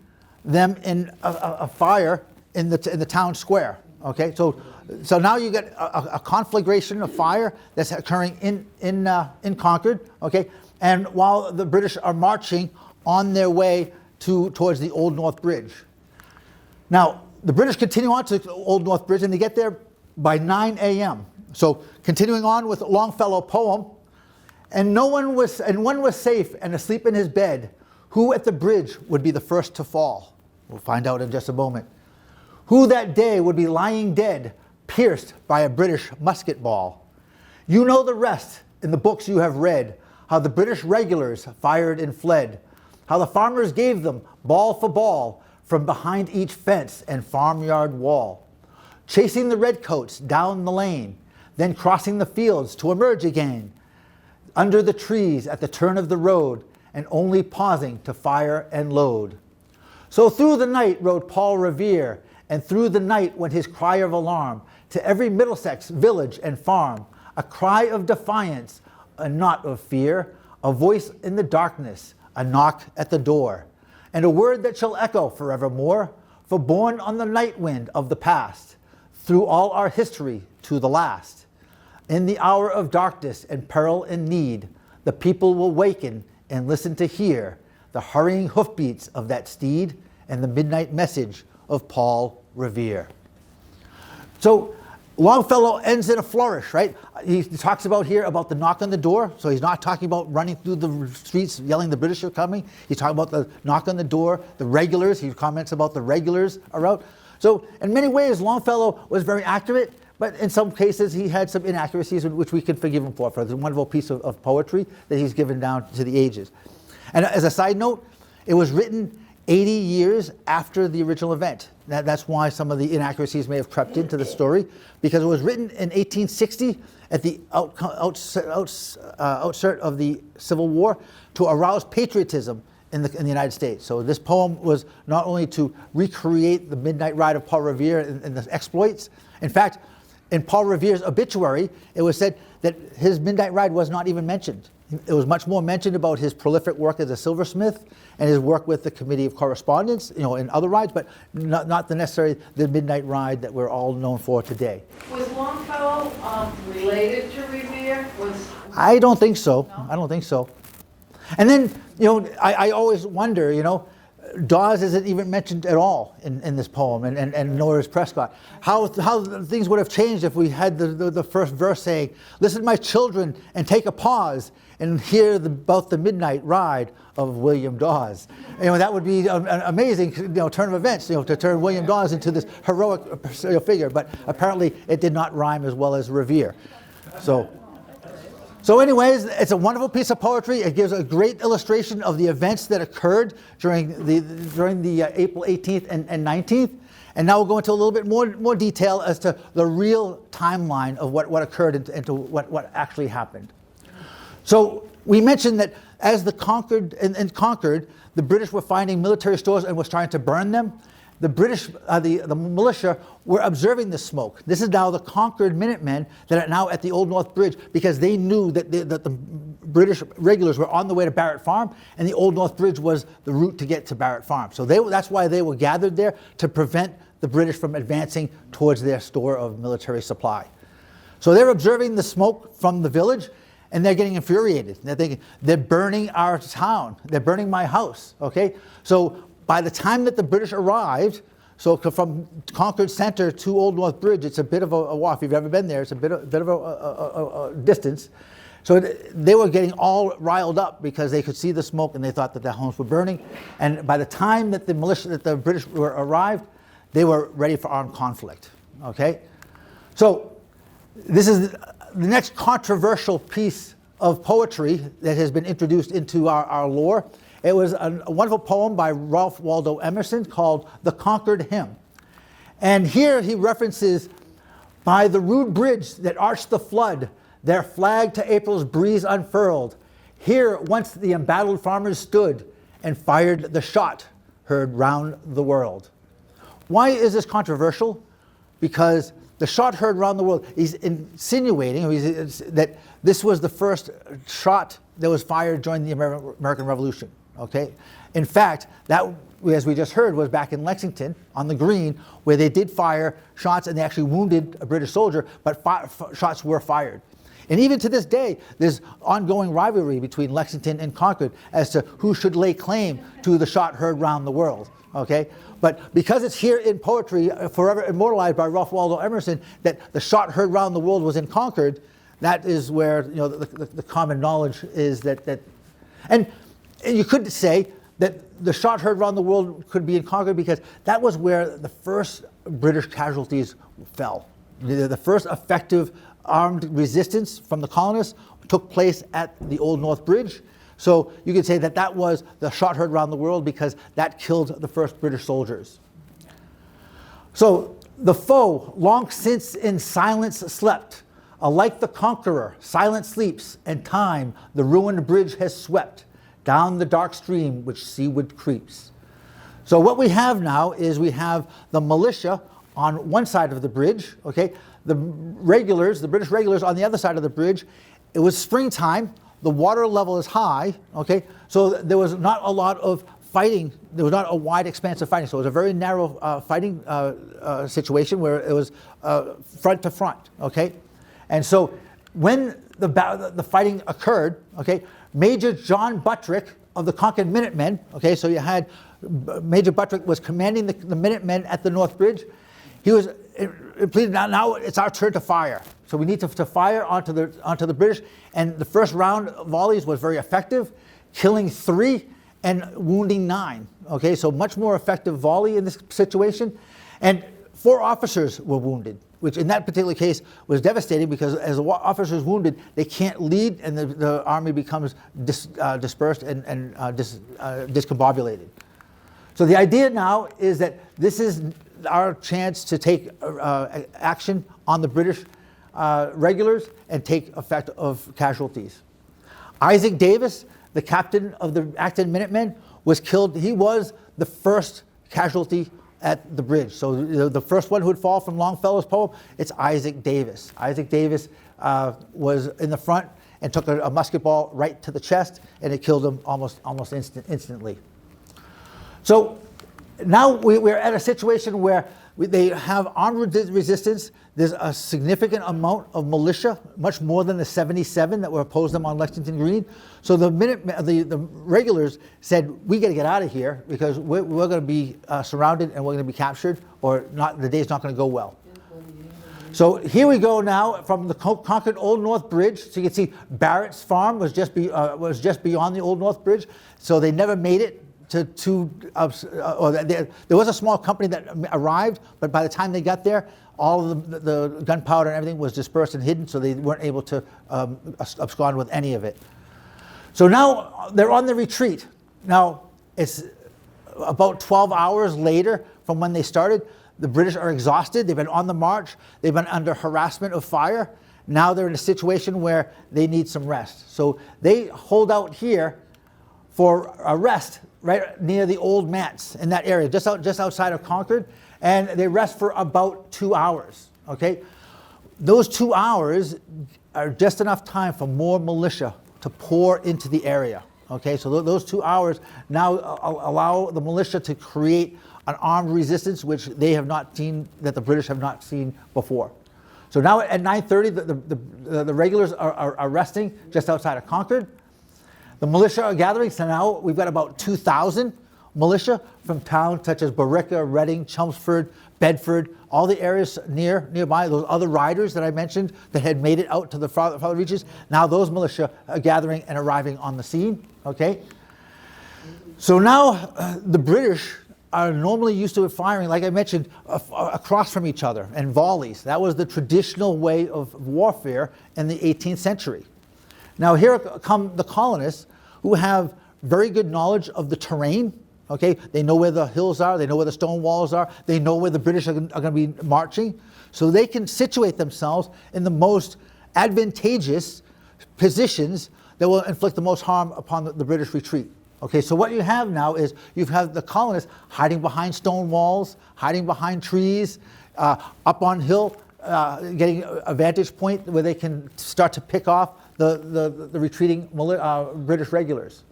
them in a fire in the town square. Okay, so now you get a conflagration of fire that's occurring in Concord. Okay, and while the British are marching on their way towards the Old North Bridge. Now the British continue on to Old North Bridge, and they get there by 9 a.m. So continuing on with Longfellow poem, and one was safe and asleep in his bed, who at the bridge would be the first to fall. We'll find out in just a moment. Who that day would be lying dead, pierced by a British musket ball. You know the rest in the books you have read, how the British regulars fired and fled, how the farmers gave them ball for ball from behind each fence and farmyard wall, chasing the redcoats down the lane, then crossing the fields to emerge again, under the trees at the turn of the road, and only pausing to fire and load. So through the night rode Paul Revere, and through the night went his cry of alarm to every Middlesex village and farm, a cry of defiance, a not of fear, a voice in the darkness, a knock at the door, and a word that shall echo forevermore, for born on the night wind of the past, through all our history to the last. In the hour of darkness and peril and need, the people will waken and listen to hear the hurrying hoofbeats of that steed and the midnight message of Paul Revere. So Longfellow ends in a flourish, right? He talks about here about the knock on the door. So he's not talking about running through the streets yelling the British are coming. He's talking about the knock on the door, the regulars. He comments about the regulars are out. So in many ways, Longfellow was very accurate, but in some cases he had some inaccuracies which we can forgive him for. It's a wonderful piece of poetry that he's given down to the ages. And as a side note, it was written 80 years after the original event. That's why some of the inaccuracies may have crept into the story, because it was written in 1860 at the outset of the Civil War to arouse patriotism in the United States. So this poem was not only to recreate the midnight ride of Paul Revere and the exploits. In fact, in Paul Revere's obituary, it was said that his midnight ride was not even mentioned. It was much more mentioned about his prolific work as a silversmith and his work with the Committee of Correspondence, in other rides, but not necessarily the midnight ride that we're all known for today. Was Longfellow related to Revere? I don't think so. No? I don't think so. And then, I always wonder, Dawes isn't even mentioned at all in this poem, and nor is Prescott. How things would have changed if we had the first verse saying, "Listen, my children, and take a pause and hear about the midnight ride of William Dawes." That would be an amazing turn of events, to turn William Dawes into this heroic figure. But apparently it did not rhyme as well as Revere. So anyways, it's a wonderful piece of poetry. It gives a great illustration of the events that occurred during the April 18th and 19th. And now we'll go into a little bit more detail as to the real timeline of what occurred and to what actually happened. So we mentioned that as the Concord, the British were finding military stores and was trying to burn them. the British, the militia were observing the smoke. This is now the conquered Minutemen that are now at the Old North Bridge because they knew that the British regulars were on the way to Barrett Farm, and the Old North Bridge was the route to get to Barrett Farm. So that's why they were gathered there, to prevent the British from advancing towards their store of military supply. So they're observing the smoke from the village, and they're getting infuriated. They're thinking, they're burning our town. They're burning my house, okay? So by the time that the British arrived, so from Concord Center to Old North Bridge, it's a bit of a walk. If you've ever been there, it's a bit of a distance. So they were getting all riled up because they could see the smoke and they thought that their homes were burning. And by the time that the British arrived, they were ready for armed conflict, okay? So this is the next controversial piece of poetry that has been introduced into our lore. It was a wonderful poem by Ralph Waldo Emerson called The Concord Hymn. And here he references, by the rude bridge that arched the flood, their flag to April's breeze unfurled. Here once the embattled farmers stood and fired the shot heard round the world. Why is this controversial? Because the shot heard round the world, he's insinuating that this was the first shot that was fired during the American Revolution, okay? In fact, that, as we just heard, was back in Lexington on the Green, where they did fire shots and they actually wounded a British soldier, but shots were fired. And even to this day, there's ongoing rivalry between Lexington and Concord as to who should lay claim to the shot heard round the world, okay? But because it's here in poetry, forever immortalized by Ralph Waldo Emerson, that the shot heard round the world was in Concord, that is where the common knowledge is that. And you could say that the shot heard round the world could be in Concord because that was where the first British casualties fell. The first effective armed resistance from the colonists took place at the Old North Bridge. So you could say that that was the shot heard around the world because that killed the first British soldiers. So the foe long since in silence slept. Alike the conqueror, silent sleeps, and time the ruined bridge has swept down the dark stream which seaward creeps. So what we have now is we have the militia on one side of the bridge, okay? The regulars, the British regulars on the other side of the bridge. It was springtime. The water level is high, okay? So there was not a lot of fighting. There was not a wide expanse of fighting. So it was a very narrow fighting situation where it was front to front, okay? And so when the fighting occurred, okay, Major John Buttrick of the Concord Minutemen, okay, so you had Major Buttrick was commanding the Minutemen at the North Bridge. He was pleaded, now it's our turn to fire. So we need to fire onto the British. And the first round of volleys was very effective, killing 3 and wounding 9. Okay, so much more effective volley in this situation. And 4 officers were wounded, which in that particular case was devastating because as the officers wounded, they can't lead and the army becomes dispersed and discombobulated. So the idea now is that this is our chance to take action on the British regulars and take effect of casualties. Isaac Davis, the captain of the Acton Minutemen, was killed. He was the first casualty at the bridge. So the first one who would fall from Longfellow's poem, it's Isaac Davis. Isaac Davis was in the front and took a musket ball right to the chest, and it killed him almost instantly. So now we're at a situation where they have armed resistance. There's a significant amount of militia, much more than the 77 that were opposed them on Lexington Green. So the regulars said, we got to get out of here because we're going to be surrounded and we're going to be captured, or not. The day's not going to go well. So here we go now from the Concord Old North Bridge. So you can see Barrett's farm was just beyond the Old North Bridge. So they never made it there was a small company that arrived, but by the time they got there, all of the gunpowder and everything was dispersed and hidden, so they weren't able to abscond with any of it. So now they're on the retreat. Now it's about 12 hours later from when they started. The British are exhausted. They've been on the march. They've been under harassment of fire. Now they're in a situation where they need some rest. So they hold out here for a rest right near the old manse in that area, just outside of Concord, and they rest for about 2 hours, okay? Those 2 hours are just enough time for more militia to pour into the area, okay? So those 2 hours now allow the militia to create an armed resistance, which they have not seen, that the British have not seen before. So now at 9:30, the regulars are resting just outside of Concord. The militia are gathering, so now we've got about 2,000 militia from towns such as Barica, Reading, Chelmsford, Bedford, all the areas nearby, those other riders that I mentioned that had made it out to the farther reaches. Now those militia are gathering and arriving on the scene, okay? So now the British are normally used to firing, like I mentioned, across from each other and volleys. That was the traditional way of warfare in the 18th century. Now here come the colonists who have very good knowledge of the terrain, okay? They know where the hills are, they know where the stone walls are, they know where the British are going to be marching, so they can situate themselves in the most advantageous positions that will inflict the most harm upon the British retreat. Okay, so what you have now is you have the colonists hiding behind stone walls, hiding behind trees, up on hill, getting a vantage point where they can start to pick off the retreating British regulars.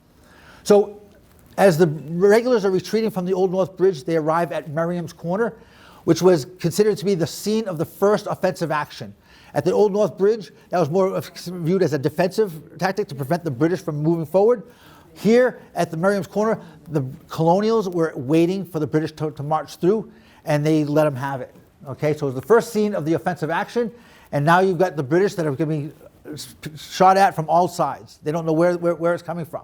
So as the regulars are retreating from the Old North Bridge, they arrive at Merriam's Corner, which was considered to be the scene of the first offensive action. At the Old North Bridge, that was more viewed as a defensive tactic to prevent the British from moving forward. Here at the Merriam's Corner, the colonials were waiting for the British to march through, and they let them have it. Okay, so it was the first scene of the offensive action, and now you've got the British that are going to be shot at from all sides. They don't know where it's coming from.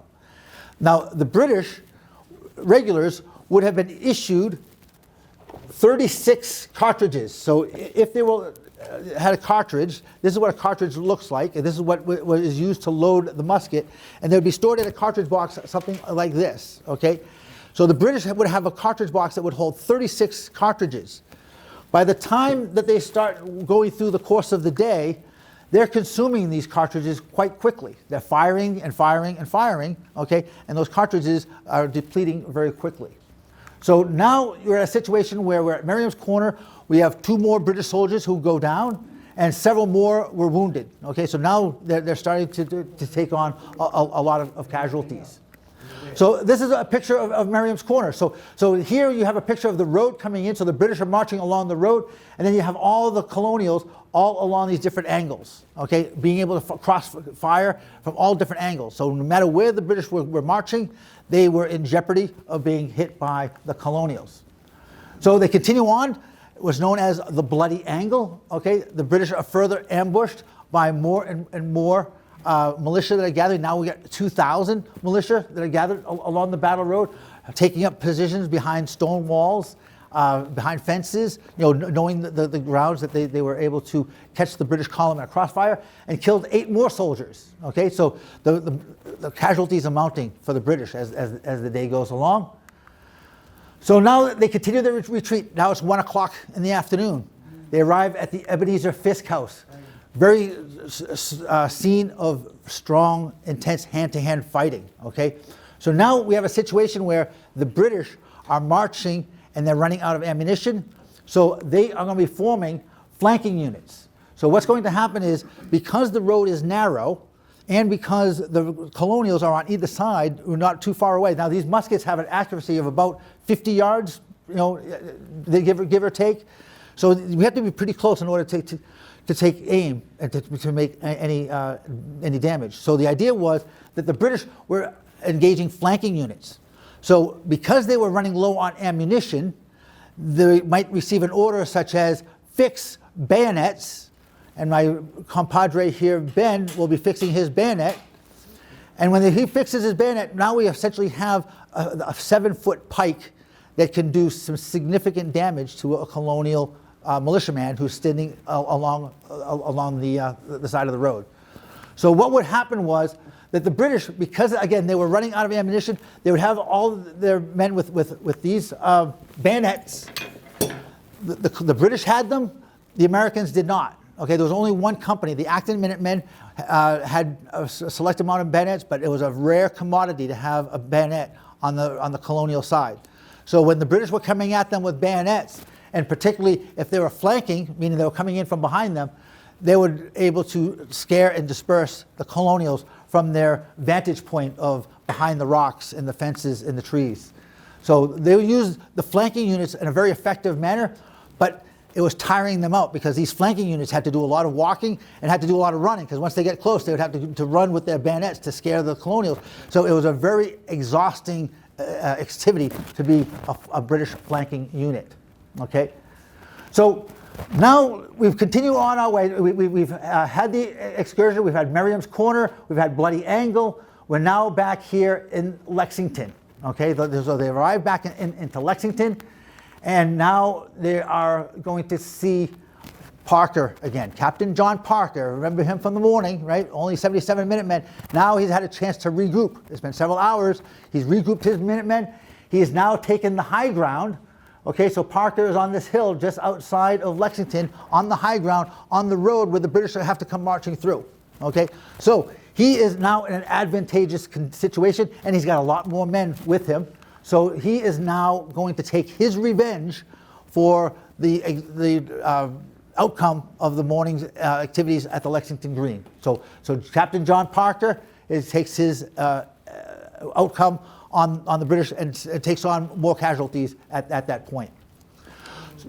Now, the British regulars would have been issued 36 cartridges. So if they had a cartridge, this is what a cartridge looks like, and this is what is used to load the musket, and they would be stored in a cartridge box, something like this, okay? So the British would have a cartridge box that would hold 36 cartridges. By the time that they start going through the course of the day, they're consuming these cartridges quite quickly. They're firing and firing and firing, okay? And those cartridges are depleting very quickly. So now you're at a situation where we're at Merriam's Corner. We have 2 more British soldiers who go down, and several more were wounded. Okay, so now they're starting to take on a lot of casualties. So this is a picture of Merriam's Corner. So here you have a picture of the road coming in. So the British are marching along the road, and then you have all the colonials all along these different angles, okay, being able to cross fire from all different angles. So no matter where the British were marching, they were in jeopardy of being hit by the colonials. So they continue on. It was known as the Bloody Angle, okay? The British are further ambushed by more and more militia that are gathered. Now we got 2,000 militia that are gathered along the battle road, taking up positions behind stone walls, behind fences, knowing the grounds that they were able to catch the British column in a crossfire, and killed 8 more soldiers. Okay, so the casualties are mounting for the British as the day goes along. So now they continue their retreat. Now it's 1 o'clock in the afternoon. They arrive at the Ebenezer Fisk House. Very scene of strong, intense hand-to-hand fighting, okay? So now we have a situation where the British are marching and they're running out of ammunition, so they are going to be forming flanking units. So what's going to happen is, because the road is narrow, and because the colonials are on either side, we're not too far away. Now these muskets have an accuracy of about 50 yards, they give or take. So we have to be pretty close in order to take aim and to make any damage. So the idea was that the British were engaging flanking units. So because they were running low on ammunition, they might receive an order such as fix bayonets, and my compadre here, Ben, will be fixing his bayonet. And when he fixes his bayonet, now we essentially have a 7-foot pike that can do some significant damage to a colonial militiaman who's standing along the side of the road. So what would happen was that the British, because again they were running out of ammunition, they would have all their men with these bayonets. The British had them, the Americans did not. Okay, there was only one company. The Acton Minutemen had a select amount of bayonets, but it was a rare commodity to have a bayonet on the colonial side. So when the British were coming at them with bayonets, and particularly if they were flanking, meaning they were coming in from behind them, they were able to scare and disperse the colonials from their vantage point of behind the rocks and the fences and the trees. So they would use the flanking units in a very effective manner, but it was tiring them out because these flanking units had to do a lot of walking and had to do a lot of running, because once they get close, they would have to run with their bayonets to scare the colonials. So it was a very exhausting activity to be a British flanking unit. Okay, so now we've continued on our way. We've had the excursion. We've had Merriam's Corner. We've had Bloody Angle. We're now back here in Lexington. Okay, so they arrived back into Lexington, and now they are going to see Parker again. Captain John Parker, remember him from the morning, right? Only 77 Minutemen. Now he's had a chance to regroup. It's been several hours. He's regrouped his Minutemen. He has now taken the high ground. Okay, so Parker is on this hill just outside of Lexington, on the high ground, on the road where the British have to come marching through. Okay, so he is now in an advantageous situation, and he's got a lot more men with him. So he is now going to take his revenge for the outcome of the morning's activities at the Lexington Green. So Captain John Parker takes his outcome on the British and takes on more casualties at that point.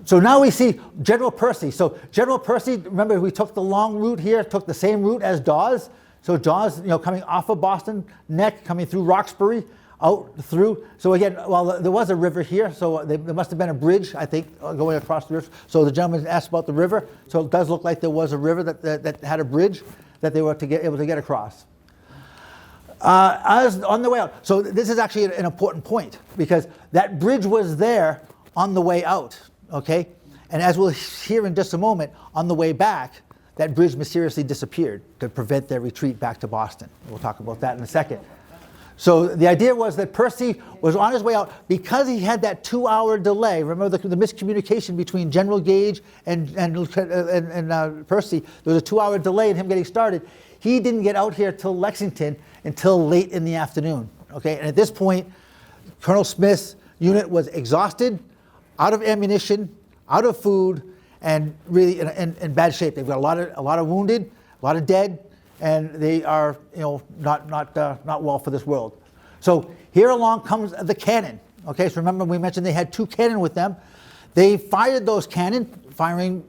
So now we see General Percy. So General Percy, remember we took the long route here, took the same route as Dawes. So Dawes, coming off of Boston Neck, coming through Roxbury, out through. So again, well, there was a river here, so there must have been a bridge, I think, going across the river. So the gentleman asked about the river. So it does look like there was a river that had a bridge that they were able to get across. As on the way out, so this is actually an important point, because that bridge was there on the way out, okay? And as we'll hear in just a moment, on the way back, that bridge mysteriously disappeared to prevent their retreat back to Boston. We'll talk about that in a second. So the idea was that Percy was on his way out because he had that 2-hour delay. Remember the miscommunication between General Gage and Percy. There was a 2-hour delay in him getting started. He didn't get out here till Lexington until late in the afternoon. Okay, and at this point, Colonel Smith's unit was exhausted, out of ammunition, out of food, and really in bad shape. They've got a lot of wounded, a lot of dead, and they are not well for this world. So here along comes the cannon. Okay, so remember we mentioned they had 2 cannon with them. They fired those cannon, firing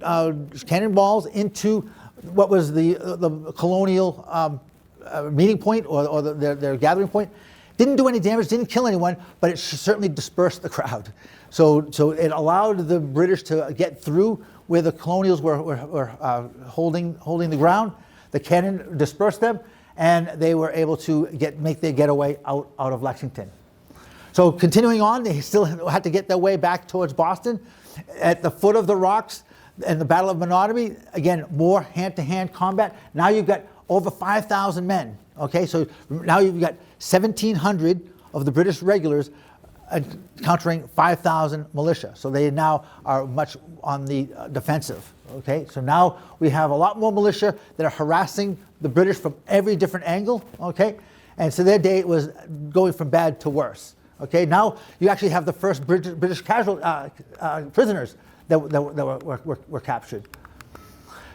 cannonballs into what was the colonial meeting point or their gathering point. Didn't do any damage, didn't kill anyone, but it certainly dispersed the crowd. So it allowed the British to get through where the colonials were holding the ground. The cannon dispersed them, and they were able to make their getaway out of Lexington. So continuing on, they still had to get their way back towards Boston. At the foot of the rocks, in the Battle of Menotomy, again, more hand-to-hand combat. Now you've got over 5,000 men. Okay, so now you've got 1,700 of the British regulars encountering 5,000 militia. So they now are much on the defensive. Okay, so now we have a lot more militia that are harassing the British from every different angle. Okay, and so their day was going from bad to worse. Okay, now you actually have the first British prisoners that were captured.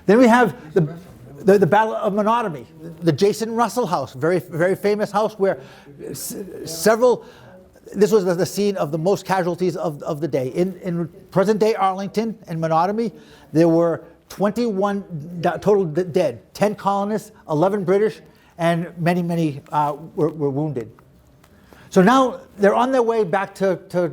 Then we have the Battle of Menotomy, the Jason Russell House, very, very famous house where this was the scene of the most casualties of the day. In present-day Arlington and Menotomy, there were 21 total dead, 10 colonists, 11 British, and many, many were wounded. So now they're on their way back to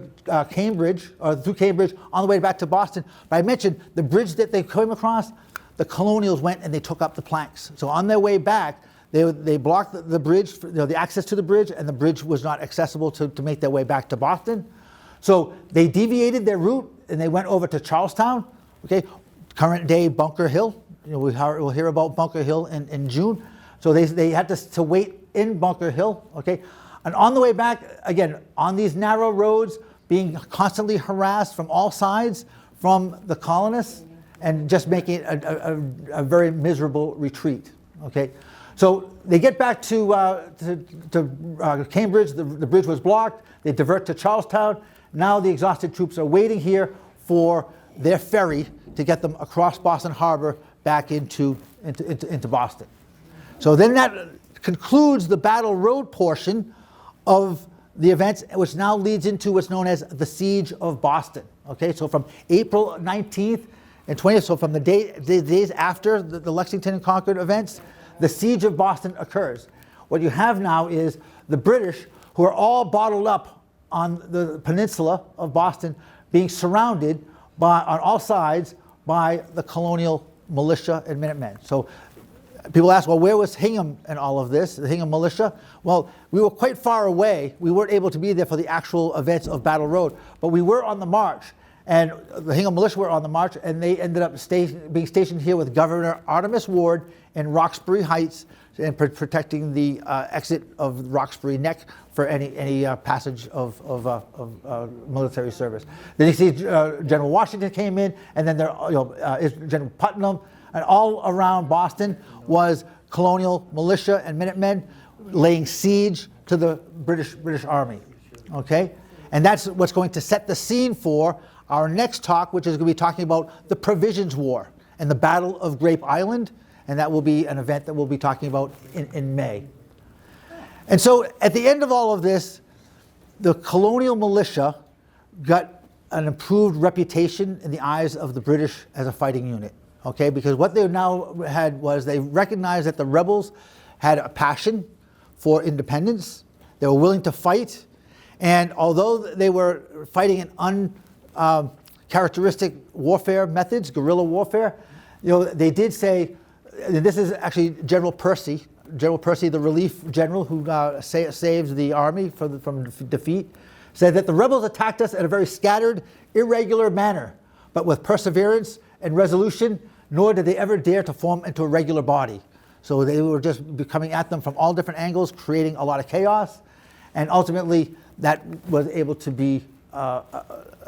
Cambridge, or through Cambridge, on the way back to Boston. But I mentioned the bridge that they came across, the colonials went and they took up the planks. So on their way back, they blocked the bridge, the access to the bridge, and the bridge was not accessible to make their way back to Boston. So they deviated their route and they went over to Charlestown, okay, current day Bunker Hill. We'll hear about Bunker Hill in June. So they had to wait in Bunker Hill, okay. And on the way back, again, on these narrow roads, being constantly harassed from all sides from the colonists and just making it a very miserable retreat. Okay, so they get back to Cambridge. The bridge was blocked. They divert to Charlestown. Now the exhausted troops are waiting here for their ferry to get them across Boston Harbor back into Boston. So then that concludes the Battle Road portion of the events, which now leads into what's known as the Siege of Boston. Okay, so from April 19th and 20th, so from the days after the Lexington and Concord events, the Siege of Boston occurs. What you have now is the British, who are all bottled up on the peninsula of Boston, being surrounded on all sides by the colonial militia and Minutemen. So people ask, well, where was Hingham in all of this, the Hingham militia? Well, we were quite far away. We weren't able to be there for the actual events of Battle Road, but we were on the march. And the Hingham militia were on the march, and they ended up being stationed here with Governor Artemus Ward in Roxbury Heights, and protecting the exit of Roxbury Neck for any passage of military service. Then you see General Washington came in, and then General Putnam, and all around Boston was colonial militia and Minutemen laying siege to the British Army. Okay, and that's what's going to set the scene for our next talk, which is going to be talking about the Provisions War and the Battle of Grape Island. And that will be an event that we'll be talking about in May. And so at the end of all of this, the colonial militia got an improved reputation in the eyes of the British as a fighting unit. Okay, because what they now had was they recognized that the rebels had a passion for independence. They were willing to fight. And although they were fighting in uncharacteristic warfare methods, guerrilla warfare, they did say, and this is actually General Percy, the relief general who saves the army from defeat, said that the rebels attacked us in a very scattered, irregular manner, but with perseverance and resolution, nor did they ever dare to form into a regular body. So they were just coming at them from all different angles, creating a lot of chaos, and ultimately that was able to be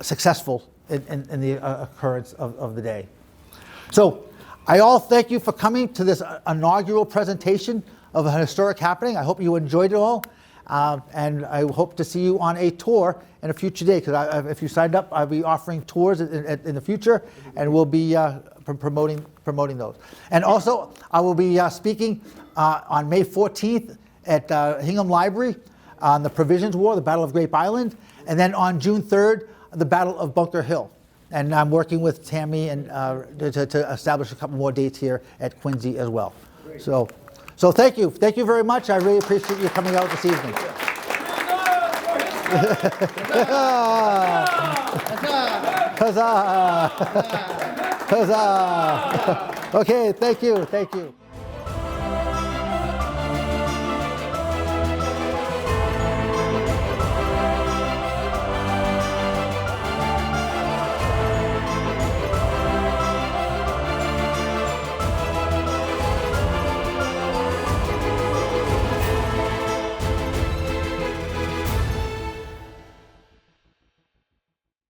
successful in the occurrence of the day. So I all thank you for coming to this inaugural presentation of a historic happening. I hope you enjoyed it all, and I hope to see you on a tour in a future day, because if you signed up, I'll be offering tours in the future, and we'll be promoting those. And also, I will be speaking on May 14th at Hingham Library on the Provisions War, the Battle of Grape Island, and then on June 3rd, the Battle of Bunker Hill. And I'm working with Tammy and to establish a couple more dates here at Quincy as well. So thank you very much. I really appreciate you coming out this evening. Huzzah! Huzzah! Okay, thank you.